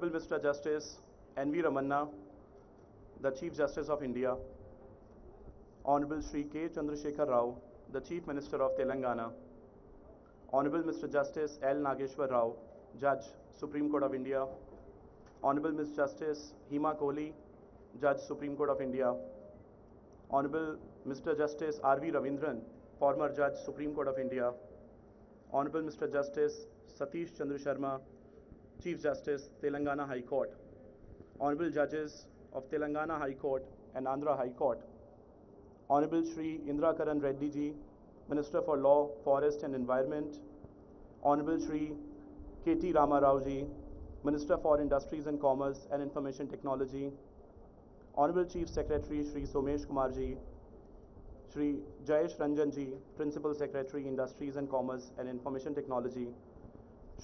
Honorable Mr. Justice N.V. Ramanna, the Chief Justice of India, Honorable Shri K. Chandrasekhar Rao, the Chief Minister of Telangana, Honorable Mr. Justice L. Nageshwar Rao, Judge, Supreme Court of India, Honorable Ms. Justice Hema Kohli, Judge, Supreme Court of India, Honorable Mr. Justice R.V. Ravindran, former Judge, Supreme Court of India, Honorable Mr. Justice Satish Chandra Sharma, Chief Justice, Telangana High Court, Honorable Judges of Telangana High Court and Andhra High Court, Honorable Shri Indra Karan Reddy Ji, Minister for Law, Forest and Environment, Honorable Shri K.T. Rama Rao Ji, Minister for Industries and Commerce and Information Technology, Honorable Chief Secretary Shri Somesh Kumar Ji, Shri Jayesh Ranjan Ji, Principal Secretary, Industries and Commerce and Information Technology,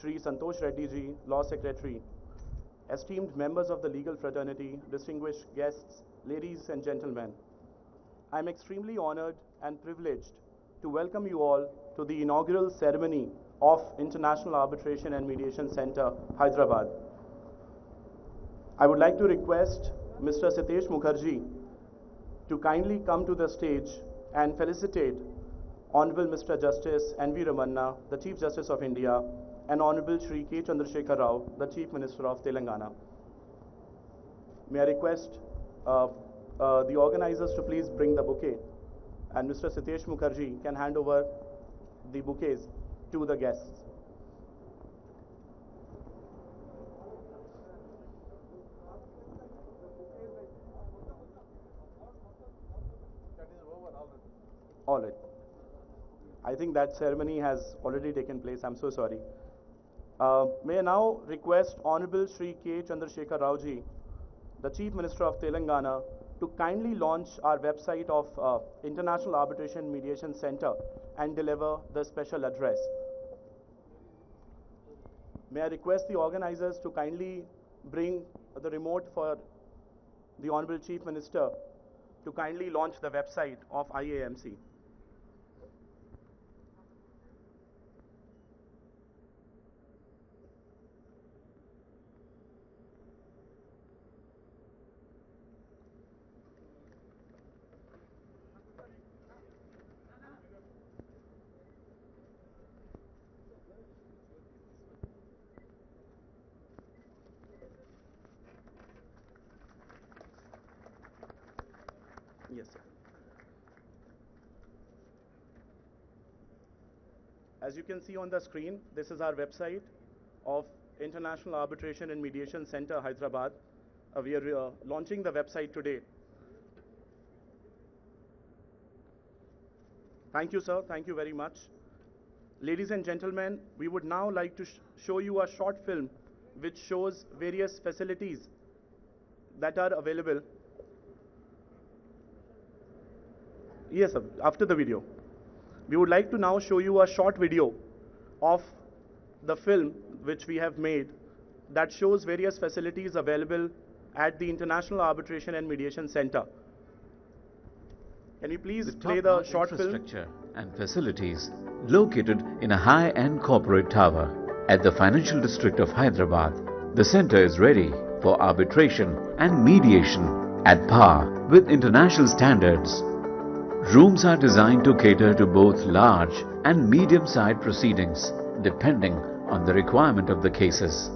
Shri Santosh Reddy Ji, Law Secretary, esteemed members of the legal fraternity, distinguished guests, ladies and gentlemen, I am extremely honored and privileged to welcome you all to the inaugural ceremony of International Arbitration and Mediation Center, Hyderabad. I would like to request Mr. Sitesh Mukherjee to kindly come to the stage and felicitate Honorable Mr. Justice N.V. Ramanna, the Chief Justice of India, and Honorable Shri K. Chandrasekhar Rao, the Chief Minister of Telangana. May I request the organizers to please bring the bouquet, and Mr. Sitesh Mukherjee can hand over the bouquets to the guests. All right. I think that ceremony has already taken place. I'm so sorry. May I now request Honorable Shri K. Chandrasekhar Rao Ji, the Chief Minister of Telangana, to kindly launch our website of International Arbitration Mediation Center and deliver the special address. May I request the organizers to kindly bring the remote for the Honorable Chief Minister to kindly launch the website of IAMC. Yes, sir. As you can see on the screen, this is our website of International Arbitration and Mediation Center, Hyderabad. We are launching the website today. Thank you, sir. Thank you very much. Ladies and gentlemen, we would now like to show you a short film which shows various facilities that are available. Yes, sir, after the video. We would like to now show you a short video of the film which we have made that shows various facilities available at the International Arbitration and Mediation Center. Can you please play the short film? Infrastructure and facilities located in a high-end corporate tower at the financial district of Hyderabad. The center is ready for arbitration and mediation at par with international standards. Rooms are designed to cater to both large and medium-sized proceedings, depending on the requirement of the cases.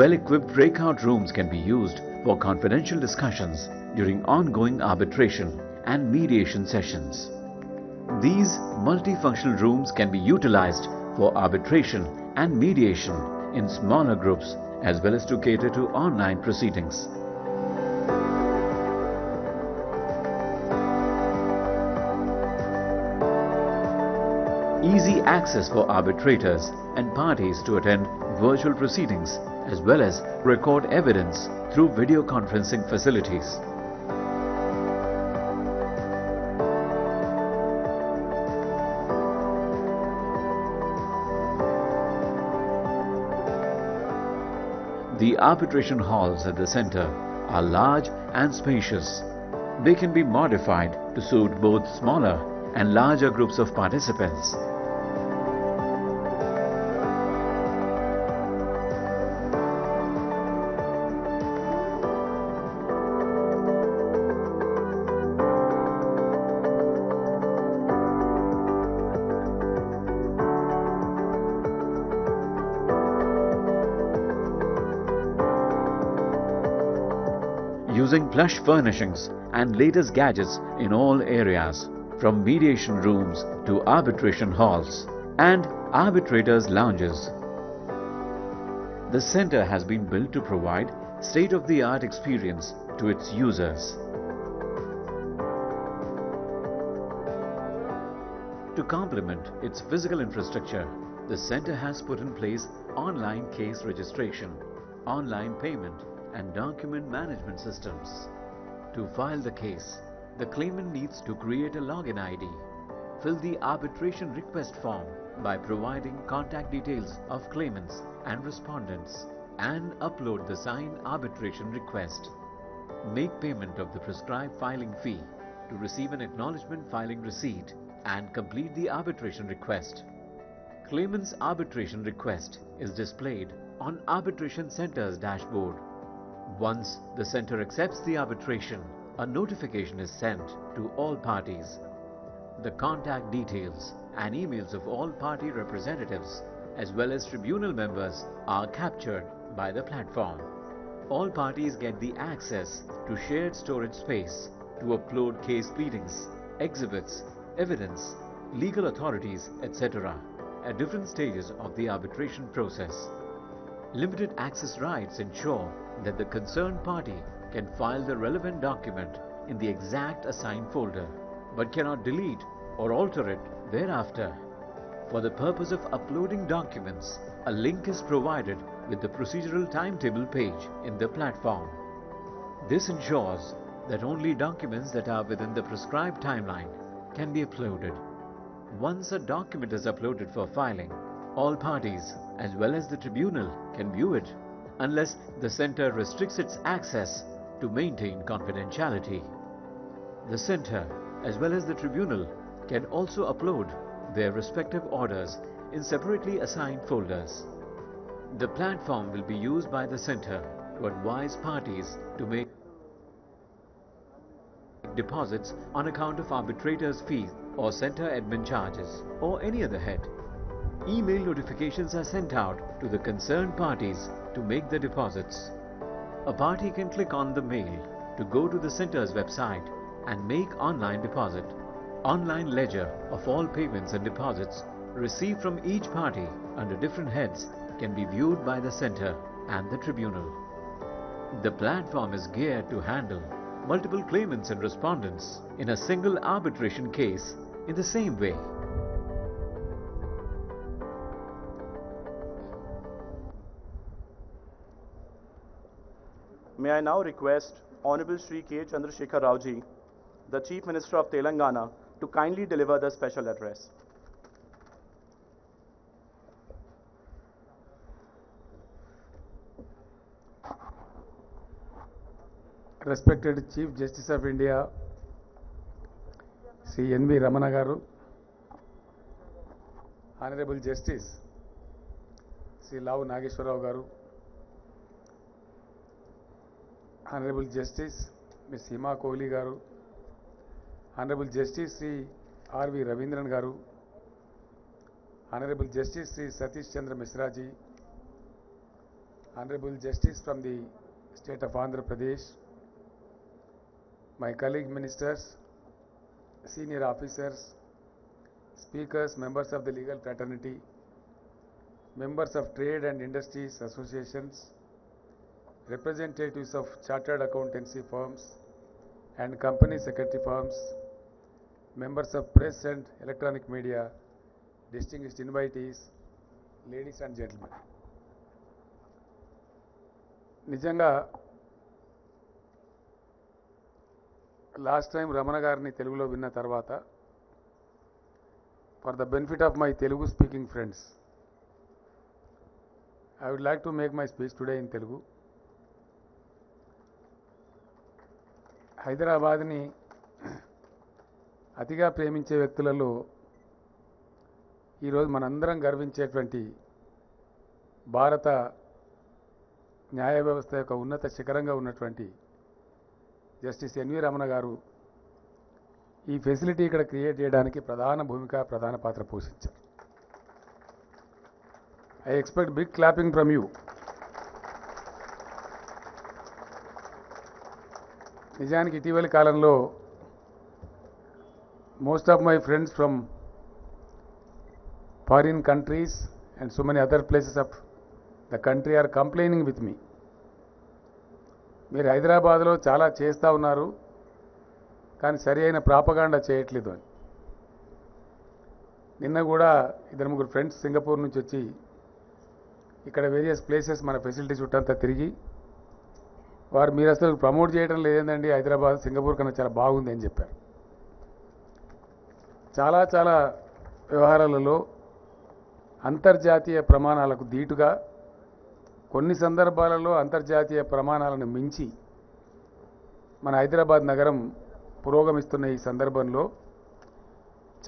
well-equipped breakout rooms can be used for confidential discussions during ongoing arbitration and mediation sessions. These multifunctional rooms can be utilized for arbitration and mediation in smaller groups as well as to cater to online proceedings. Easy access for arbitrators and parties to attend virtual proceedings as well as record evidence through video conferencing facilities. The arbitration halls at the center are large and spacious. They can be modified to suit both smaller and larger groups of participants. Using plush furnishings and latest gadgets in all areas, from mediation rooms to arbitration halls and arbitrators' lounges. The center has been built to provide state-of-the-art experience to its users. To complement its physical infrastructure, the center has put in place online case registration, online payment and document management systems. To file the case, the claimant needs to create a login ID, fill the arbitration request form by providing contact details of claimants and respondents, and upload the signed arbitration request. Make payment of the prescribed filing fee to receive an acknowledgement filing receipt and complete the arbitration request. Claimant's arbitration request is displayed on Arbitration Center's dashboard. Once the center accepts the arbitration, a notification is sent to all parties. The contact details and emails of all party representatives as well as tribunal members are captured by the platform. All parties get the access to shared storage space to upload case pleadings, exhibits, evidence, legal authorities, etc. at different stages of the arbitration process. Limited access rights ensure that the concerned party can file the relevant document in the exact assigned folder, but cannot delete or alter it thereafter. For the purpose of uploading documents, a link is provided with the procedural timetable page in the platform. This ensures that only documents that are within the prescribed timeline can be uploaded. Once a document is uploaded for filing, all parties as well as the tribunal can view it, unless the center restricts its access to maintain confidentiality. The center as well as the tribunal can also upload their respective orders in separately assigned folders. The platform will be used by the center to advise parties to make deposits on account of arbitrators' fees or center admin charges or any other head. Email notifications are sent out to the concerned parties to make the deposits. A party can click on the mail to go to the center's website and make online deposit. Online ledger of all payments and deposits received from each party under different heads can be viewed by the center and the tribunal. The platform is geared to handle multiple claimants and respondents in a single arbitration case in the same way. May I now request Honorable Shri K. Chandrasekhar Rao Ji, the Chief Minister of Telangana, to kindly deliver the special address. Respected Chief Justice of India, Sri N.V. Ramana Garu, Honorable Justice Sri Lau Nageshwara Rao Garu, Honorable Justice Ms. Hima Kohli Garu, Honorable Justice Sri R.V. Ravindran Garu, Honorable Justice Sri Satish Chandra Misra Ji, Honorable Justice from the State of Andhra Pradesh, my colleague ministers, senior officers, speakers, members of the legal fraternity, members of trade and industries associations, representatives of chartered accountancy firms and company secretary firms, members of press and electronic media, distinguished invitees, ladies and gentlemen. నిజంగా last time Ramana గారిని తెలుగులో విన్న తర్వాత for the benefit of my Telugu speaking friends I would like to make my speech today in Telugu. హైదరాబాద్ని అతిగా ప్రేమించే వ్యక్తులలో ఈరోజు మనందరం గర్వించేటువంటి భారత న్యాయ వ్యవస్థ యొక్క ఉన్నత శిఖరంగా ఉన్నటువంటి జస్టిస్ ఎన్వి రమణ గారు ఈ ఫెసిలిటీ ఇక్కడ క్రియేట్ చేయడానికి ప్రధాన పాత్ర పోషించారు. I expect big clapping from you. నిజానికి ఇటీవలి కాలంలో most of my friends from foreign countries and so many other places of the country are complaining with me. మీరు హైదరాబాద్లో చాలా చేస్తూ ఉన్నారు కానీ సరి అయిన ప్రాపగాండా చేయట్లేదు అని. నిన్న కూడా 2-3 ఫ్రెండ్స్ సింగపూర్ నుంచి వచ్చి ఇక్కడ వేరియస్ ప్లేసెస్ మన ఫెసిలిటీ చుట్టంతా తిరిగి వారు మీరు అసలు ప్రమోట్ చేయడం లేదండి, హైదరాబాద్ సింగపూర్ కన్నా చాలా బాగుంది అని చెప్పారు. చాలా వ్యవహారాలలో అంతర్జాతీయ ప్రమాణాలకు దీటుగా కొన్ని సందర్భాలలో అంతర్జాతీయ ప్రమాణాలను మించి మన హైదరాబాద్ నగరం పురోగమిస్తున్న ఈ సందర్భంలో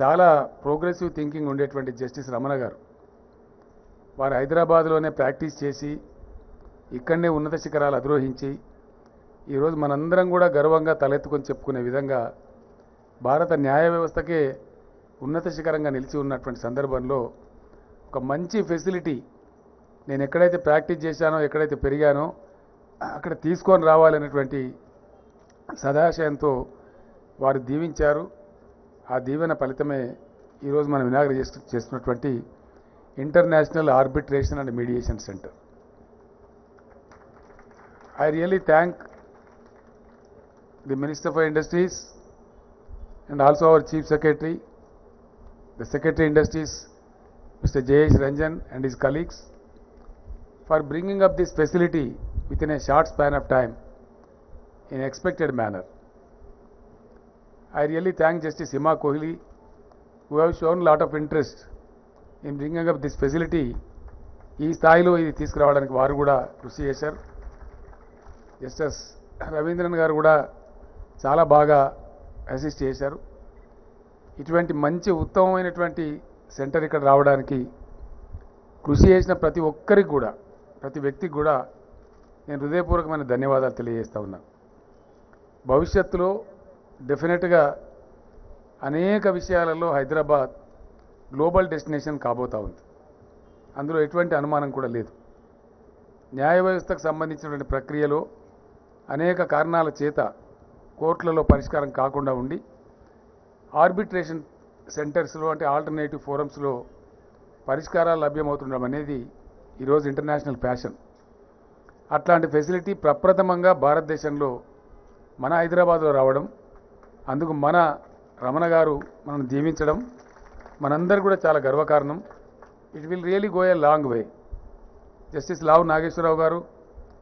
చాలా ప్రోగ్రెసివ్ థింకింగ్ ఉండేటువంటి జస్టిస్ రమణ గారు వారు హైదరాబాద్లోనే ప్రాక్టీస్ చేసి ఇక్కడనే ఉన్నత శిఖరాలు అధిరోహించి ఈరోజు మనందరం కూడా గర్వంగా తలెత్తుకొని చెప్పుకునే విధంగా భారత న్యాయ వ్యవస్థకే ఉన్నత శిఖరంగా నిలిచి ఉన్నటువంటి సందర్భంలో ఒక మంచి ఫెసిలిటీ నేను ఎక్కడైతే ప్రాక్టీస్ చేశానో ఎక్కడైతే పెరిగానో అక్కడ తీసుకొని రావాలనేటువంటి సదాశయంతో వారు దీవించారు. ఆ దీవెన ఫలితమే ఈరోజు మనం ఇనాగ్రేట్ చేస్తున్నటువంటి international arbitration and mediation centre. I really thank the Minister for Industries and also our Chief Secretary, the Secretary Industries, Mr. Jayesh Ranjan and his colleagues for bringing up this facility within a short span of time in expected manner. I really thank Justice Hima Kohli who have shown a lot of interest in bringing up this facility. ఈ స్థాయిలో ఇది తీసుకురావడానికి వారు కూడా కృషి చేశారు. Justice Ravindran గారు కూడా చాలా బాగా అసిస్ట్ చేశారు. ఇటువంటి మంచి ఉత్తమమైనటువంటి సెంటర్ ఇక్కడ రావడానికి కృషి చేసిన ప్రతి ఒక్కరికి కూడా ప్రతి వ్యక్తికి కూడా నేను హృదయపూర్వకమైన ధన్యవాదాలు తెలియజేస్తా ఉన్నాను. భవిష్యత్తులో డెఫినెట్గా అనేక విషయాలలో హైదరాబాద్ గ్లోబల్ డెస్టినేషన్ కాబోతా ఉంది. అందులో ఎటువంటి అనుమానం కూడా లేదు. న్యాయ వ్యవస్థకు సంబంధించినటువంటి ప్రక్రియలో అనేక కారణాల చేత కోర్టులలో పరిష్కారం కాకుండా ఉండి ఆర్బిట్రేషన్ సెంటర్స్లో అంటే ఆల్టర్నేటివ్ ఫోరమ్స్లో పరిష్కారాలు లభ్యమవుతుండడం అనేది ఈరోజు ఇంటర్నేషనల్ ఫ్యాషన్. అట్లాంటి ఫెసిలిటీ ప్రప్రథమంగా భారతదేశంలో మన హైదరాబాద్లో రావడం, అందుకు మన రమణ గారు మనం దీవించడం మనందరూ కూడా చాలా గర్వకారణం. It will really go a long way. Justice Lavu Nageswara Rao గారు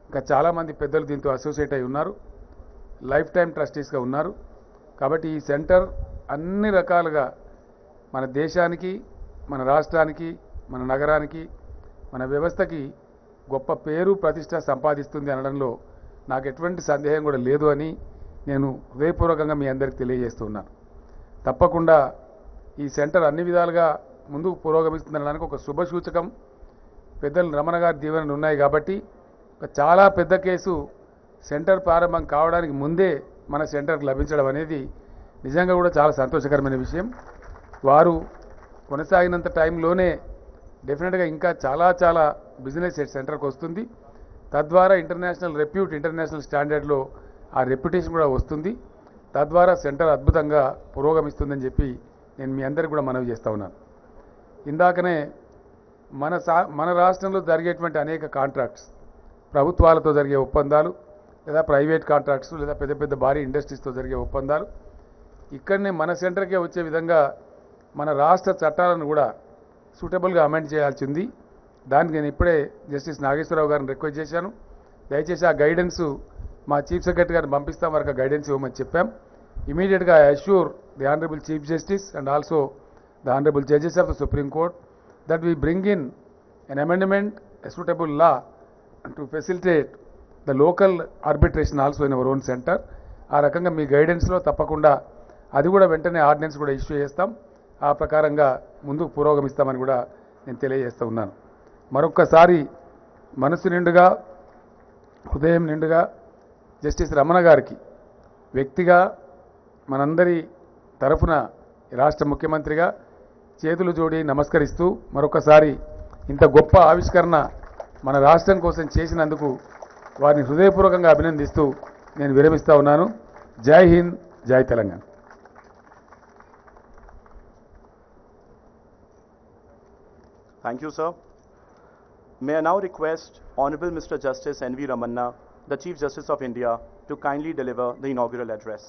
ఇంకా చాలామంది పెద్దలు దీంతో అసోసియేట్ అయి ఉన్నారు, లైఫ్ టైం ట్రస్టీస్గా ఉన్నారు. కాబట్టి ఈ సెంటర్ అన్ని రకాలుగా మన దేశానికి, మన రాష్ట్రానికి, మన నగరానికి, మన వ్యవస్థకి గొప్ప పేరు ప్రతిష్ట సంపాదిస్తుంది అనడంలో నాకు ఎటువంటి సందేహం కూడా లేదు అని నేను హృదయపూర్వకంగా మీ అందరికీ తెలియజేస్తున్నాను. తప్పకుండా ఈ సెంటర్ అన్ని విధాలుగా ముందుకు పురోగమిస్తుందనడానికి ఒక శుభసూచకం పెద్దలు రమణ గారి దీవెనలు ఉన్నాయి. కాబట్టి ఒక చాలా పెద్ద కేసు సెంటర్ ప్రారంభం కావడానికి ముందే మన సెంటర్కి లభించడం అనేది నిజంగా కూడా చాలా సంతోషకరమైన విషయం. వారు కొనసాగినంత టైంలోనే డెఫినెట్గా ఇంకా చాలా బిజినెస్ సెంటర్కి వస్తుంది. తద్వారా ఇంటర్నేషనల్ స్టాండర్డ్లో ఆ రెప్యుటేషన్ కూడా వస్తుంది. తద్వారా సెంటర్ అద్భుతంగా పురోగమిస్తుందని చెప్పి నేను మీ అందరికీ కూడా మనవి చేస్తూ ఉన్నాను. ఇందాకనే మన రాష్ట్రంలో జరిగేటువంటి అనేక కాంట్రాక్ట్స్, ప్రభుత్వాలతో జరిగే ఒప్పందాలు లేదా ప్రైవేట్ కాంట్రాక్ట్స్ లేదా పెద్ద పెద్ద భారీ ఇండస్ట్రీస్తో జరిగే ఒప్పందాలు ఇక్కడనే మన సెంటర్కే వచ్చే విధంగా మన రాష్ట్ర చట్టాలను కూడా సూటబుల్గా అమెండ్ చేయాల్సింది. దానికి నేను ఇప్పుడే జస్టిస్ నాగేశ్వరరావు గారిని రిక్వెస్ట్ చేశాను. దయచేసి ఆ గైడెన్స్ మా చీఫ్ సెక్రటరీ గారిని పంపిస్తాం, వరకు గైడెన్స్ ఇవ్వమని చెప్పాం. ఇమీడియట్గా I assure the honourable chief justice and also the honourable judges of the Supreme Court that we bring in an amendment, a suitable law to facilitate the local arbitration also in our own center. ఆ రకంగా మీ గైడెన్స్లో తప్పకుండా అది కూడా వెంటనే ordinance కూడా issue చేస్తాం. ఆ ప్రకారంగా ముందుకు పురోగమిస్తామని కూడా నేను తెలియజేస్తూ ఉన్నాను. మరొక్కసారి మనసు నిండుగా హృదయం నిండుగా జస్టిస్ రమణ గారికి వ్యక్తిగా మనందరి తరఫున రాష్ట్ర ముఖ్యమంత్రిగా చేతులు జోడి నమస్కరిస్తూ మరొకసారి ఇంత గొప్ప ఆవిష్కరణ మన రాష్ట్రం కోసం చేసినందుకు వారిని హృదయపూర్వకంగా అభినందిస్తూ నేను విరమిస్తా ఉన్నాను. జై హింద్, జై Telangana. Thank you, sir. May I now request Honorable Mr. Justice N.V. Ramanna, the Chief Justice of India, to kindly deliver the inaugural address.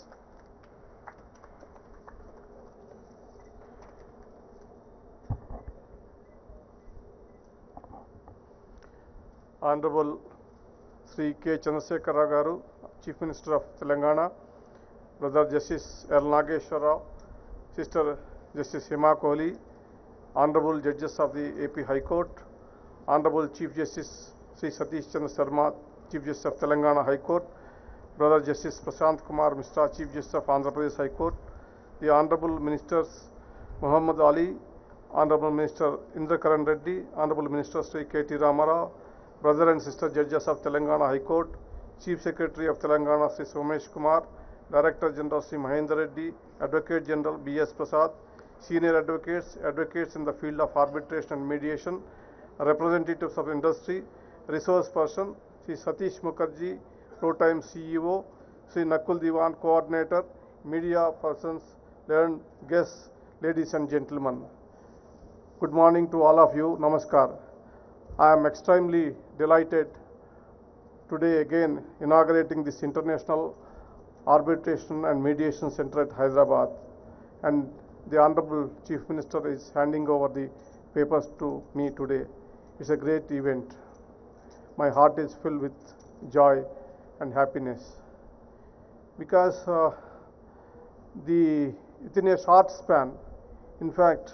Honorable Sri K. Chandrasekhar Rao Garu, Chief Minister of Telangana, Brother Justice L. Nageshwar Rao, Sister Justice Hima Kohli, Honorable Judges of the AP High Court, Honorable Chief Justice Sri Satish Chandra Sharma, Chief Justice of Telangana High Court, Brother Justice Prashant Kumar Mishra, Chief Justice of Andhra Pradesh High Court, the Honorable Ministers Muhammad Ali, Honorable Minister Indra Karan Reddy, Honorable Minister Sri K.T. Ramarao, Brother and Sister Judges of Telangana High Court, Chief Secretary of Telangana Sri Somesh Kumar, Director General Sri Mahendra Reddy, Advocate General B.S. Prasad, Senior Advocates, Advocates in the field of arbitration and mediation, representatives of industry, resource person, Sri Satish Mukherjee, Pro-Time CEO, Sri Nakul Diwan, Coordinator, media persons, learned guests, ladies and gentlemen. Good morning to all of you. Namaskar. I am extremely delighted today again inaugurating this International Arbitration and Mediation Center at Hyderabad, and the Honorable Chief Minister is handing over the papers to me today. It's a great event. My heart is filled with joy and happiness because within a short span, in fact,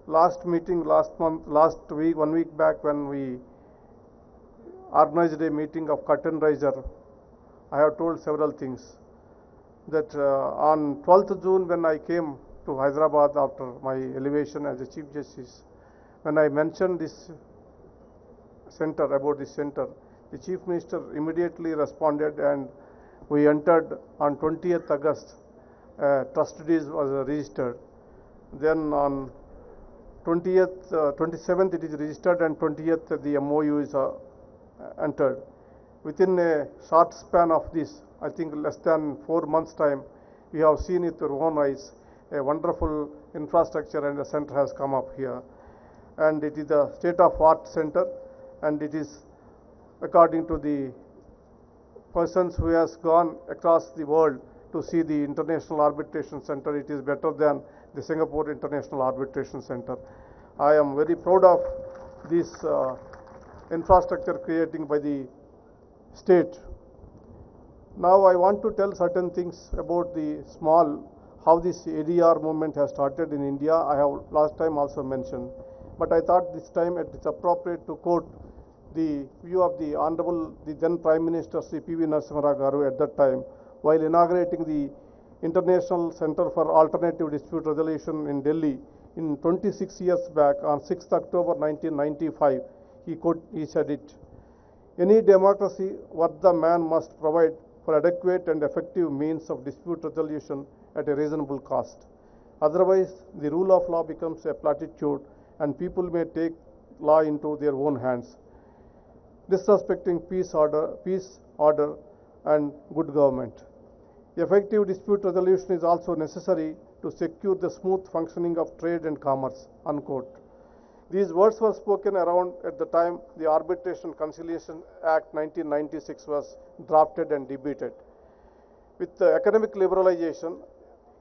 last week, 1 week back, when we organized a meeting of curtain raiser, I have told several things. That on 12th June, when I came to Hyderabad after my elevation as a Chief Justice, when I mentioned this center, about this center, the Chief Minister immediately responded, and we entered on 20th August, trust deed was registered. Then on 27th it is registered, and 20th the MOU is entered. Within a short span of this, I think less than 4 months' time, we have seen with our own eyes a wonderful infrastructure, and the center has come up here. And it is a state-of-art center, and it is, according to the persons who has gone across the world to see the International Arbitration Center, it is better than the Singapore International Arbitration Center. I am very proud of this infrastructure creating by the state. Now I want to tell certain things about how this ADR movement has started in India. I have last time also mentioned, but I thought this time it is appropriate to quote the view of the then Prime Minister Sri P.V. Narasimha Rao Garu at that time, while inaugurating the International Center for Alternative Dispute Resolution in Delhi in 26 years back on 6th October 1995. He said it. Any democracy worth the man must provide for adequate and effective means of dispute resolution at a reasonable cost. Otherwise, the rule of law becomes a platitude, and people may take law into their own hands. disrespecting peace, order and good government. Effective dispute resolution is also necessary to secure the smooth functioning of trade and commerce, unquote. These words were spoken around at the time the Arbitration and Conciliation Act 1996 was drafted and debated. With the economic liberalization,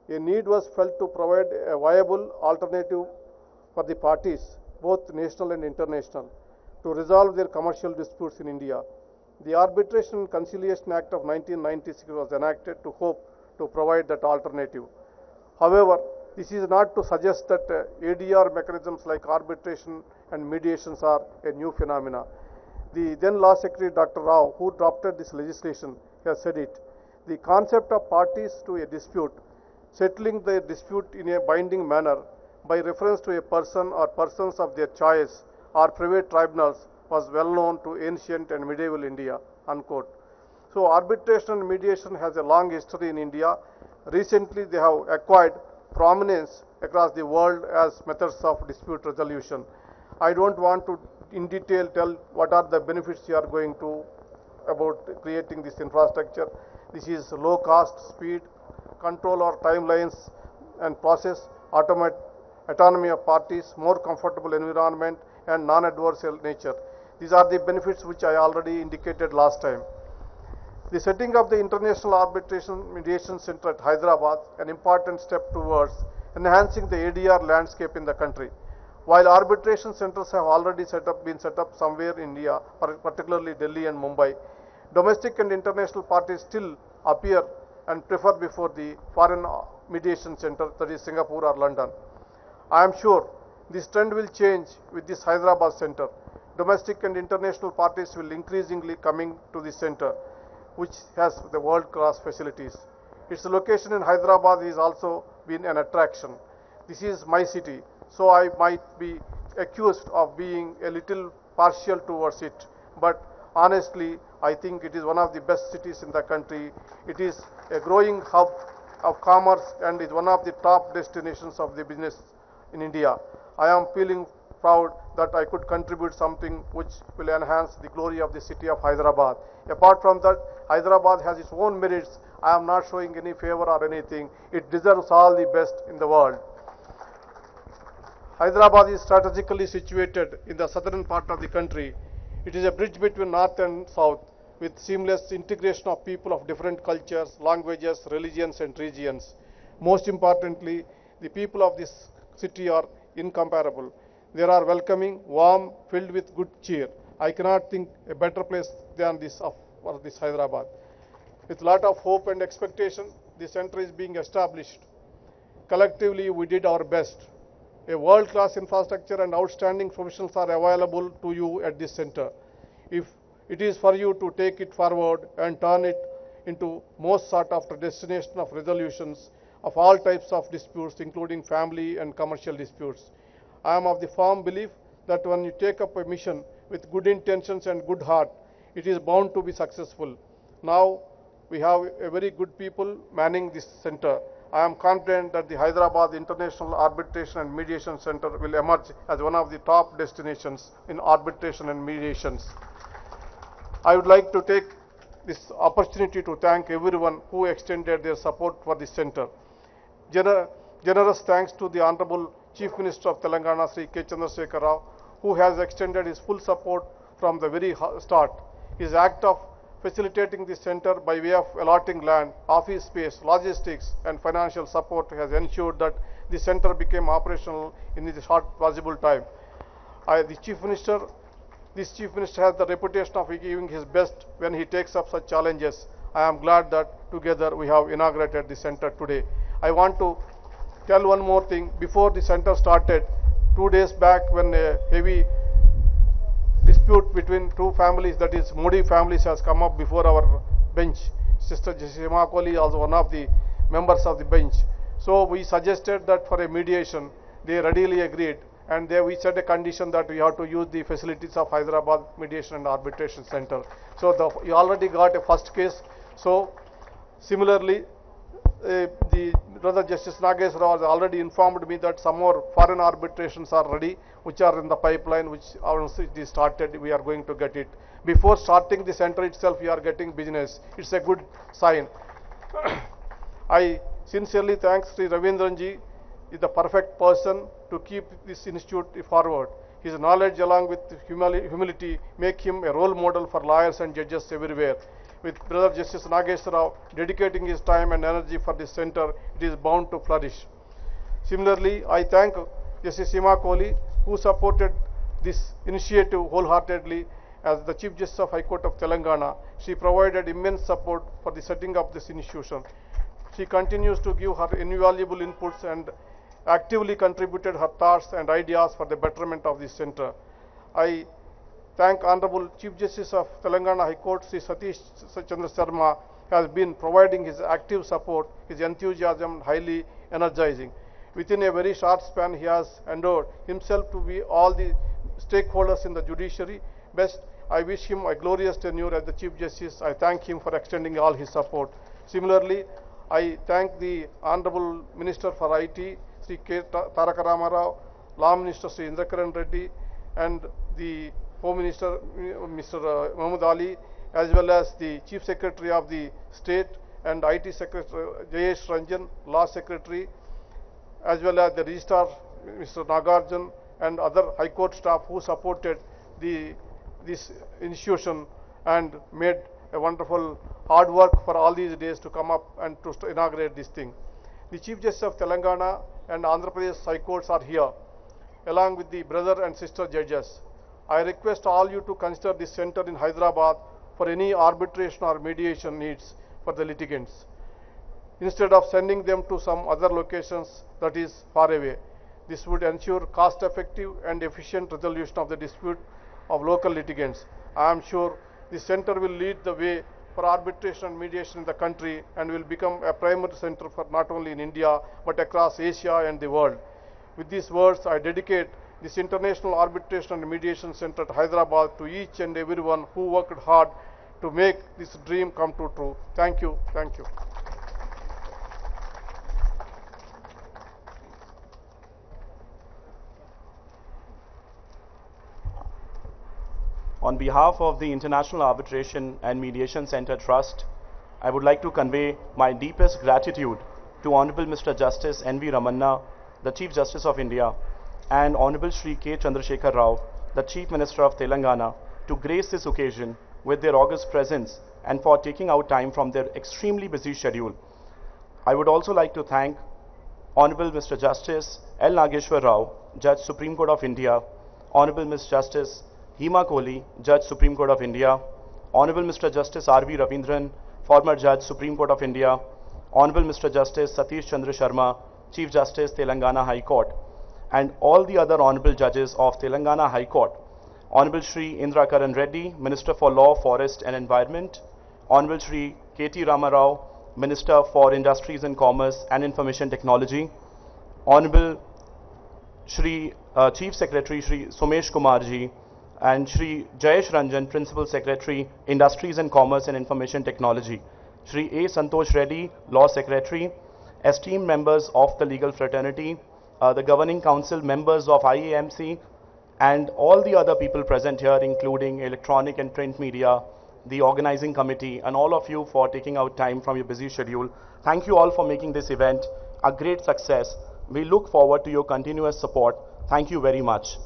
a need was felt to provide a viable alternative for the parties, both national and international, to resolve their commercial disputes in India. The Arbitration and Conciliation Act of 1996 was enacted to hope to provide that alternative. However, this is not to suggest that ADR mechanisms like arbitration and mediations are a new phenomena. The then Law Secretary Dr. Rao, who drafted this legislation, has said it. The concept of parties to a dispute settling their dispute in a binding manner by reference to a person or persons of their choice or private tribunals was well known to ancient and medieval India, unquote. So arbitration and mediation has a long history in India. Recently they have acquired prominence across the world as methods of dispute resolution. I don't want to in detail tell what are the benefits you are going to about creating this infrastructure. This is low cost, speed, control or timelines and process, autonomy of parties, more comfortable environment and non-adversarial nature. These are the benefits which I already indicated last time. The setting of the International Arbitration Mediation Center at Hyderabad, an important step towards enhancing the ADR landscape in the country. While arbitration centers have already been set up somewhere in India, particularly Delhi and Mumbai, domestic and international parties still appear and prefer before the foreign mediation center, that is Singapore or London. I am sure this trend will change with this Hyderabad center. Domestic and international parties will increasingly coming to this center, which has the world-class facilities. Its location in Hyderabad is also been an attraction. This is my city, so I might be accused of being a little partial towards it, but honestly, I think it is one of the best cities in the country. It is a growing hub of commerce and is one of the top destinations of the business in India. I am feeling proud that I could contribute something which will enhance the glory of the city of Hyderabad. Apart from that, Hyderabad has its own merits. I am not showing any favor or anything. It deserves all the best in the world. Hyderabad is strategically situated in the southern part of the country. It is a bridge between north and south with seamless integration of people of different cultures, languages, religions and regions. Most importantly, the people of this city are incomparable. They are welcoming, warm, filled with good cheer. I cannot think a better place than this for this Hyderabad. With a lot of hope and expectation, the center is being established. Collectively, we did our best. A world-class infrastructure and outstanding professionals are available to you at this center. If it is for you to take it forward and turn it into most sought after destination of resolutions of all types of disputes, including family and commercial disputes. I am of the firm belief that when you take up a mission with good intentions and good heart, it is bound to be successful. Now, we have a very good people manning this center. I am confident that the Hyderabad International Arbitration and Mediation Center will emerge as one of the top destinations in arbitration and mediations. I would like to take this opportunity to thank everyone who extended their support for this center. Generous thanks to the Honorable Chief Minister of Telangana, Sri K. Chandrasekhar Rao, who has extended his full support from the very start. His act of facilitating the center by way of allotting land, office space, logistics and financial support has ensured that the center became operational in the short possible time. This Chief Minister has the reputation of giving his best when he takes up such challenges. I am glad that together we have inaugurated the center today. I want to tell one more thing. Before the center started, 2 days back, when a heavy dispute between two families, that is Modi families, has come up before our bench. Sister Hema Kohli is also one of the members of the bench. So we suggested that for a mediation, they readily agreed, and we set a condition that we have to use the facilities of Hyderabad Mediation and Arbitration Center. So we already got a first case. So similarly, the Brother Justice Nagesh Rao has already informed me that some more foreign arbitrations are ready, which are in the pipeline, which once it is started, we are going to get it. Before starting the center itself, we are getting business. It's a good sign. I sincerely thank Sri Ravindranji, is the perfect person to keep this institute forward. His knowledge along with humility make him a role model for lawyers and judges everywhere. With Brother Justice Nagesh Rao dedicating his time and energy for this center, it is bound to flourish. Similarly, I thank Justice Hima Kohli, who supported this initiative wholeheartedly as the Chief Justice of High Court of Telangana. She provided immense support for the setting up this institution. She continues to give her invaluable inputs and actively contributed her thoughts and ideas for the betterment of this center. I thank Honorable Chief Justice of Telangana High Court, Sri Satish Chandra Sharma, has been providing his active support. His enthusiasm highly energizing. Within a very short span, he has endured himself to be all the stakeholders in the judiciary. Best, I wish him a glorious tenure as the Chief Justice. I thank him for extending all his support. Similarly, I thank the Honorable Minister for IT, Sri K. Taraka Ramarao, Law Minister Sri Indrakaran Reddy, and the Home Minister Mr. Muhammad Ali, as well as the Chief Secretary of the State and IT Secretary Jayesh Ranjan, Law Secretary, as well as the Registrar Mr. Nagarjan and other High Court staff who supported this institution and made a wonderful hard work for all these days to come up and to inaugurate this thing. The Chief Justice of Telangana and Andhra Pradesh High Courts are here, along with the brother and sister judges. I request all you to consider this center in Hyderabad for any arbitration or mediation needs for the litigants, instead of sending them to some other locations that is far away. This would ensure cost-effective and efficient resolution of the dispute of local litigants. I am sure this center will lead the way for arbitration and mediation in the country and will become a primary center for not only in India but across Asia and the world. With these words, I dedicate this International Arbitration and Mediation Center at Hyderabad to each and everyone who worked hard to make this dream come true. Thank you. Thank you. On behalf of the International Arbitration and Mediation Center Trust, I would like to convey my deepest gratitude to Honorable Mr. Justice N.V. Ramanna, the Chief Justice of India, and Honorable Shri K. Chandrasekhar Rao, the Chief Minister of Telangana, to grace this occasion with their august presence and for taking out time from their extremely busy schedule. I would also like to thank Honorable Mr. Justice L. Nageshwar Rao, Judge Supreme Court of India, Honorable Ms. Justice Hima Kohli, Judge Supreme Court of India, Honorable Mr. Justice R.V. Ravindran, former Judge Supreme Court of India, Honorable Mr. Justice Satish Chandra Sharma, Chief Justice Telangana High Court, and all the other Honorable Judges of Telangana High Court, Honorable Shri Indrakaran Reddy, Minister for Law, Forest and Environment, Honorable Shri K.T. Ramarao, Minister for Industries and Commerce and Information Technology, Honorable Shri Chief Secretary Shri Somesh Kumarji, and Shri Jayesh Ranjan, Principal Secretary, Industries and Commerce and Information Technology, Shri A. Santosh Reddy, Law Secretary, esteemed members of the legal fraternity, the Governing Council, members of IAMC, and all the other people present here, including electronic and print media, the organizing committee, and all of you for taking out time from your busy schedule. Thank you all for making this event a great success. We look forward to your continuous support. Thank you very much.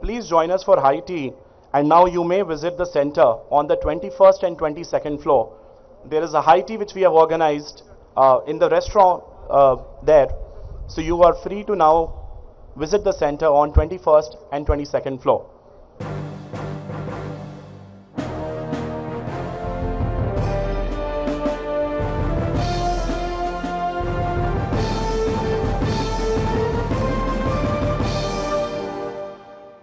Please join us for high tea, and now you may visit the center on the 21st and 22nd floor. There is a high tea which we have organized in the restaurant there, so you are free to now visit the center on 21st and 22nd floor.